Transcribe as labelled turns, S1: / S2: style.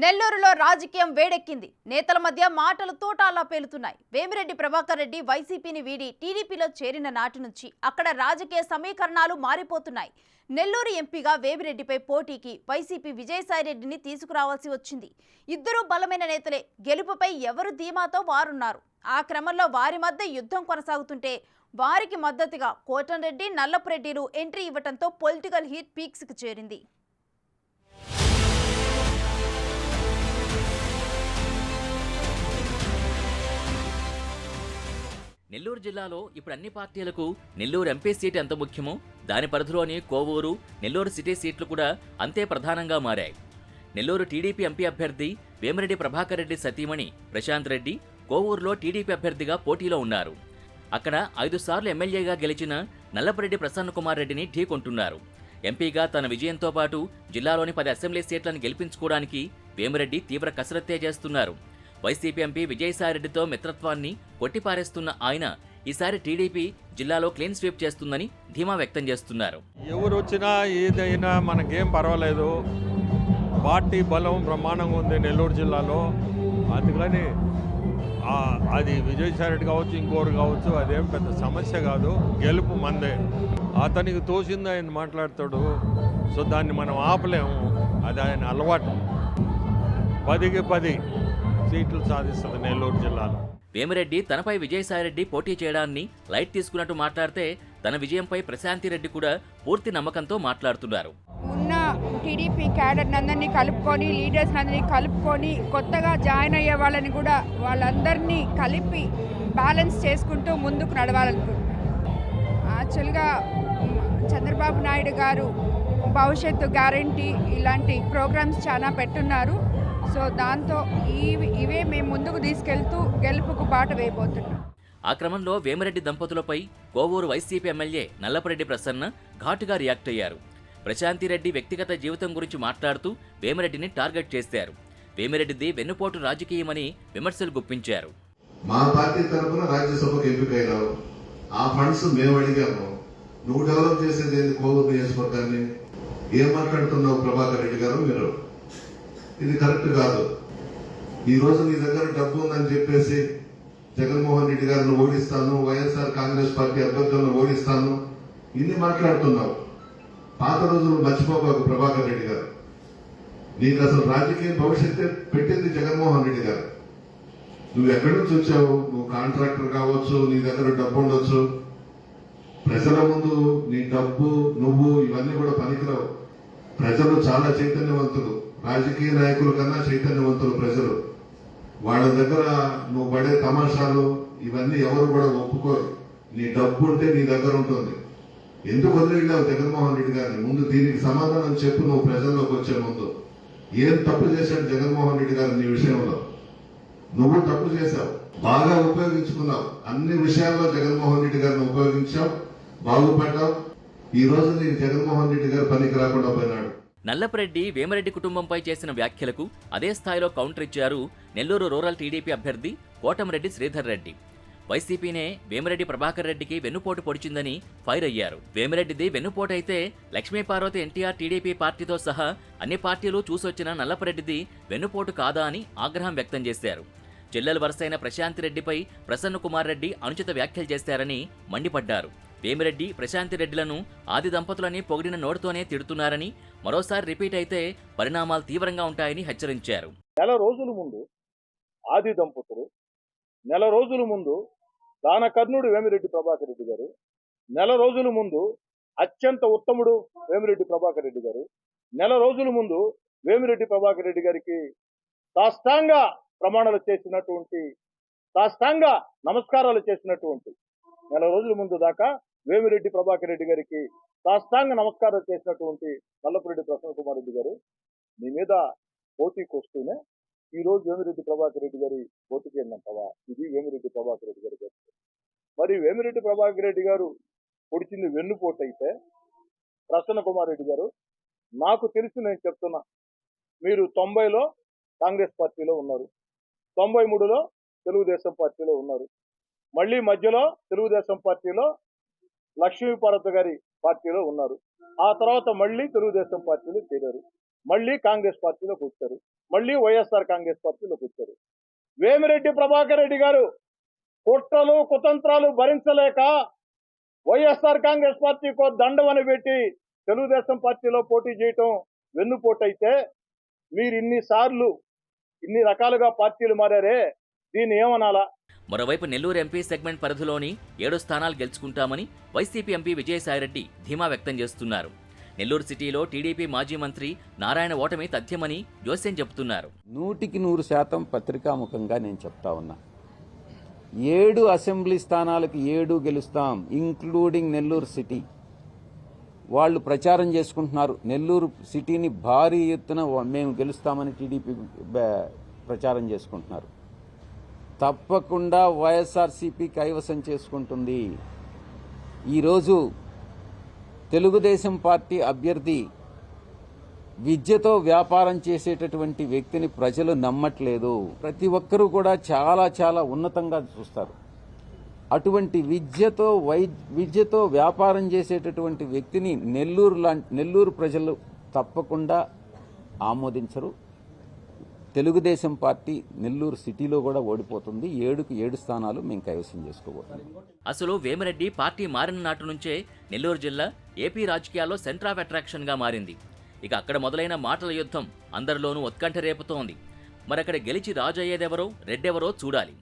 S1: నెల్లూరులో రాజకీయం వేడెక్కింది. నేతల మధ్య మాటలు తోటాలా పేలుతున్నాయి. వేమిరెడ్డి ప్రభాకర్ రెడ్డి వైసీపీని వీడి టీడీపీలో చేరిన నాటి నుంచి అక్కడ రాజకీయ సమీకరణాలు మారిపోతున్నాయి. నెల్లూరు ఎంపీగా వేమిరెడ్డిపై పోటీకి వైసీపీ విజయసాయిరెడ్డిని తీసుకురావాల్సి వచ్చింది. ఇద్దరూ బలమైన నేతలే. గెలుపుపై ఎవరు ధీమాతో వారున్నారు. ఆ క్రమంలో వారి మధ్య యుద్ధం కొనసాగుతుంటే వారికి మద్దతుగా కోటంరెడ్డి, నల్లపురెడ్డిలు ఎంట్రీ ఇవ్వడంతో పొలిటికల్ హీట్ పీక్స్కి చేరింది.
S2: నెల్లూరు జిల్లాలో ఇప్పుడు అన్ని పార్టీలకు నెల్లూరు ఎంపీ సీట్ ఎంత ముఖ్యమో దాని పరిధిలోని కోవూరు, నెల్లూరు సిటీ సీట్లు కూడా అంతే ప్రధానంగా మారాయి. నెల్లూరు టీడీపీ ఎంపీ అభ్యర్థి వేమిరెడ్డి ప్రభాకర్ రెడ్డి సతీమణి ప్రశాంత్ రెడ్డి కోవూరులో టీడీపీ అభ్యర్థిగా పోటీలో ఉన్నారు. అక్కడ 5 సార్లు ఎమ్మెల్యేగా గెలిచిన నల్లపురెడ్డి ప్రసన్న కుమార్ రెడ్డిని ఢీకొంటున్నారు. ఎంపీగా తన విజయంతో పాటు జిల్లాలోని 10 అసెంబ్లీ సీట్లను గెలిపించుకోవడానికి వేమిరెడ్డి తీవ్ర కసరత్తే చేస్తున్నారు. వైసీపీ ఎంపీ విజయసాయిరెడ్డితో మిత్రత్వాన్ని కొట్టిపారేస్తున్న ఆయన ఈసారి టీడీపీ జిల్లాలో క్లీన్ స్వీప్ చేస్తుందని ధీమా వ్యక్తం చేస్తున్నారు.
S3: ఎవరు వచ్చినా ఏదైనా మనకేం పర్వాలేదు, పార్టీ బలం బ్రహ్మాండంగా ఉంది నెల్లూరు జిల్లాలో. అందుకని అది విజయసాయిరెడ్డి కావచ్చు, ఇంకోరు కావచ్చు, అదేం పెద్ద సమస్య కాదు. గెలుపు మందే. అతనికి తోసింది ఆయన మాట్లాడతాడు. సో దాన్ని మనం ఆపలేము. అది ఆయన అలవాటు. 10కి 10 సీట్లు సాధిస్తుంది నెల్లూరు జిల్లాలో.
S2: వేమిరెడ్డి తనపై విజయసాయిరెడ్డి పోటీ చేయడాన్ని లైట్ తీసుకున్నట్టు మాట్లాడితే తన విజయంపై ప్రశాంతిరెడ్డి కూడా పూర్తి నమ్మకంతో మాట్లాడుతున్నారు.
S4: ఉన్న టీడీపీ క్యాడర్ అందరినీ కలుపుకొని, లీడర్స్ అందరినీ కలుపుకొని, కొత్తగా జాయిన్ అయ్యే వాళ్ళని కూడా వాళ్ళందరినీ కలిపి బ్యాలెన్స్ చేసుకుంటూ ముందుకు నడవాలనుకుంటున్నాను. యాక్చువల్గా చంద్రబాబు నాయుడు గారు భవిష్యత్తు గ్యారంటీ ఇలాంటి ప్రోగ్రామ్స్ చాలా పెట్టున్నారు. సో దాంతో ఇవే మేము ముందుకు తీసుకెళ్తూ గెలుపుకు బాట వేయబోతున్నాం.
S2: ఆ క్రమంలో వేమిరెడ్డి దంపతులపై కోవూరు వైసీపీ ఎమ్మెల్యే నల్లపురెడ్డి ప్రసన్న ఘాటుగా రియాక్ట్ అయ్యారు. ప్రశాంతిరెడ్డి వ్యక్తిగత జీవితం గురించి మాట్లాడుతూ వేమిరెడ్డిని టార్గెట్ చేశారు. వేమిరెడ్డిది వెన్నుపోటు రాజకీయమని విమర్శలు గుప్పించారు.
S5: మా పార్టీ తరఫున రాజ్యసభకు ఎంపికైనావు, ఆ ఫండ్స్ మేము అడిగాము, నువ్వు డెవలప్ చేసేది ఏంది కోవూరు నియోజకవర్గాన్ని? ఏం మాట్లాడుతున్నావు ప్రభాకర్ రెడ్డి గారు? మీరు ఇది కరెక్ట్ కాదు. ఈ రోజు నీ దగ్గర డబ్బు ఉందని చెప్పేసి జగన్మోహన్ రెడ్డి గారిని ఓడిస్తాను, వైఎస్ఆర్ కాంగ్రెస్ పార్టీ అభ్యర్థులను ఓడిస్తాను, ఇన్ని మాట్లాడుతున్నావు. పాత రోజులు మర్చిపోబాకు ప్రభాకర్ రెడ్డి గారు. నీకు అసలు రాజకీయ భవిష్యత్తే పెట్టింది జగన్మోహన్ రెడ్డి గారు. నువ్వు ఎక్కడి నుంచి వచ్చావు? నువ్వు కాంట్రాక్టర్ కావచ్చు, నీ దగ్గర డబ్బు ఉండొచ్చు. ప్రజల ముందు నీ డబ్బు, నువ్వు ఇవన్నీ కూడా పనికిరావు. ప్రజలు చాలా చైతన్యవంతులు, రాజకీయ నాయకుల కన్నా చైతన్యవంతులు ప్రజలు. వాళ్ళ దగ్గర నువ్వు పడే తమాషాలు ఇవన్నీ ఎవరు కూడా ఒప్పుకోరు. నీ డబ్బు ఉంటే నీ దగ్గర ఉంటుంది. ఎందుకు వదిలేళ్ళావు జగన్మోహన్ రెడ్డి గారిని? ముందు దీనికి సమాధానం చెప్పు. నువ్వు ప్రజల్లోకి వచ్చే ముందు ఏం తప్పు చేశాడు జగన్మోహన్ రెడ్డి గారు నీ విషయంలో? నువ్వు తప్పు చేశావు, బాగా ఉపయోగించుకున్నావు. అన్ని విషయాల్లో జగన్మోహన్ రెడ్డి గారిని ఉపయోగించావు, బాగుపడ్డావు. ఈ రోజు నీకు జగన్మోహన్ రెడ్డి గారు పనికి రాకుండా పోయినాడు.
S2: నల్లపురెడ్డి వేమిరెడ్డి కుటుంబంపై చేసిన వ్యాఖ్యలకు అదే స్థాయిలో కౌంటర్ ఇచ్చారు నెల్లూరు రూరల్ టీడీపీ అభ్యర్థి కోటంరెడ్డి శ్రీధర్ రెడ్డి. వైసీపీనే వేమిరెడ్డి ప్రభాకర్ రెడ్డికి వెన్నుపోటు పొడిచిందని ఫైర్ అయ్యారు. వేమిరెడ్డిది వెన్నుపోటు అయితే లక్ష్మీపార్వతి ఎన్టీఆర్ టీడీపీ పార్టీతో సహా అన్ని పార్టీలు చూసొచ్చిన నల్లపురెడ్డిది వెన్నుపోటు కాదా అని ఆగ్రహం వ్యక్తం చేశారు. చెల్లెలు వరుసైన ప్రశాంతిరెడ్డిపై ప్రసన్న కుమార్ రెడ్డి అనుచిత వ్యాఖ్యలు చేశారని మండిపడ్డారు. వేమిరెడ్డి ప్రశాంతిరెడ్డిలను ఆది దంపతులని పొగిడిన నోటితోనే తిడుతున్నారని, మరోసారి రిపీట్ అయితే పరిణామాలు తీవ్రంగా ఉంటాయని హెచ్చరించారు.
S6: నెల రోజుల ముందు ఆది దంపతులు, నెల రోజుల ముందు దానకర్ణుడు వేమిరెడ్డి ప్రభాకర్ రెడ్డి గారు, నెల రోజుల ముందు అత్యంత ఉత్తముడు వేమిరెడ్డి ప్రభాకర్ రెడ్డి గారు, నెల రోజుల ముందు వేమిరెడ్డి ప్రభాకర్ రెడ్డి గారికి సాష్టాంగ ప్రమాణాలు చేసినటువంటి, సాష్టాంగ నమస్కారాలు చేసినటువంటి, నెల రోజుల ముందు దాకా వేమిరెడ్డి ప్రభాకర్ రెడ్డి గారికి సాష్టాంగ నమస్కారాలు చేసినటువంటి నల్లపురెడ్డి ప్రసన్న కుమార్ రెడ్డి గారు మీ మీద పోటీకి వస్తూనే ఈ రోజు వేమిరెడ్డి ప్రభాకర్ రెడ్డి గారి పోటీకి ఏంటంటావా? ఇది వేమిరెడ్డి ప్రభాకర్ రెడ్డి గారి పోటీ. మరి వేమిరెడ్డి ప్రభాకర్ రెడ్డి గారు పొడిచింది వెన్నుపోటు అయితే, ప్రసన్న కుమార్ రెడ్డి గారు నాకు తెలిసి నేను చెప్తున్నా, మీరు 90లో కాంగ్రెస్ పార్టీలో ఉన్నారు, 93లో తెలుగుదేశం పార్టీలో ఉన్నారు, మళ్ళీ మధ్యలో తెలుగుదేశం పార్టీలో లక్ష్మీపార్వతి గారి పార్టీలో ఉన్నారు, ఆ తర్వాత మళ్ళీ తెలుగుదేశం పార్టీలో చేరారు. మళ్ళీ కాంగ్రెస్ పార్టీలోకి వచ్చారు, మళ్ళీ వైఎస్ఆర్ కాంగ్రెస్ పార్టీలోకి వచ్చారు. వేమిరెడ్డి ప్రభాకర్ రెడ్డి గారు కుట్రలు కుతంత్రాలు భరించలేక వైఎస్ఆర్ కాంగ్రెస్ పార్టీకో దండవని పెట్టి తెలుగుదేశం పార్టీలో పోటీ చేయటం వెన్నుపోటైతే మీరు ఇన్ని రకాలుగా పార్టీలు మారారే, దీన్ని ఏమనాలా?
S2: మరోవైపు నెల్లూరు ఎంపీ సెగ్మెంట్ పరిధిలోని 7 స్థానాలు గెలుచుకుంటామని వైసీపీ ఎంపీ విజయసాయిరెడ్డి ధీమా వ్యక్తం చేస్తున్నారు. నెల్లూరు సిటీలో టీడీపీ మాజీ మంత్రి నారాయణ ఓటమి తథ్యమని జోస్యం చెబుతున్నారు.
S7: 100% పత్రికాముఖంగా నేను చెప్తా ఉన్నా, 7 అసెంబ్లీ స్థానాలకు 7 గెలుస్తాం, ఇంక్లూడింగ్ నెల్లూరు సిటీ. వాళ్ళు ప్రచారం చేసుకుంటున్నారు, నెల్లూరు సిటీని భారీ ఎత్తున మేము గెలుస్తామని టీడీపీ ప్రచారం చేసుకుంటున్నారు. తప్పకుండా వైఎస్ఆర్సీపీ కైవసం చేసుకుంటుంది. ఈరోజు తెలుగుదేశం పార్టీ అభ్యర్థి విద్యతో వ్యాపారం చేసేటటువంటి వ్యక్తిని ప్రజలు నమ్మట్లేదు. ప్రతి ఒక్కరూ కూడా చాలా చాలా ఉన్నతంగా చూస్తారు. అటువంటి విద్యతో వ్యాపారం చేసేటటువంటి వ్యక్తిని నెల్లూరు ప్రజలు తప్పకుండా ఆమోదించరు. తెలుగుదేశం పార్టీ నెల్లూరు సిటీలో కూడా ఓడిపోతుంది. 7కు 7 స్థానాలు మేము కైవసం చేసుకోబోతున్నాం.
S2: అసలు వేమిరెడ్డి పార్టీ మారిన నాటి నుంచే నెల్లూరు జిల్లా ఏపీ రాజకీయాల్లో సెంటర్ ఆఫ్ అట్రాక్షన్ గా మారింది. ఇక అక్కడ మొదలైన మాటల యుద్ధం అందరిలోనూ ఉత్కంఠ రేపుతోంది. మరక్కడ గెలిచి రాజు అయ్యేదెవరో రెడ్డెవరో చూడాలి.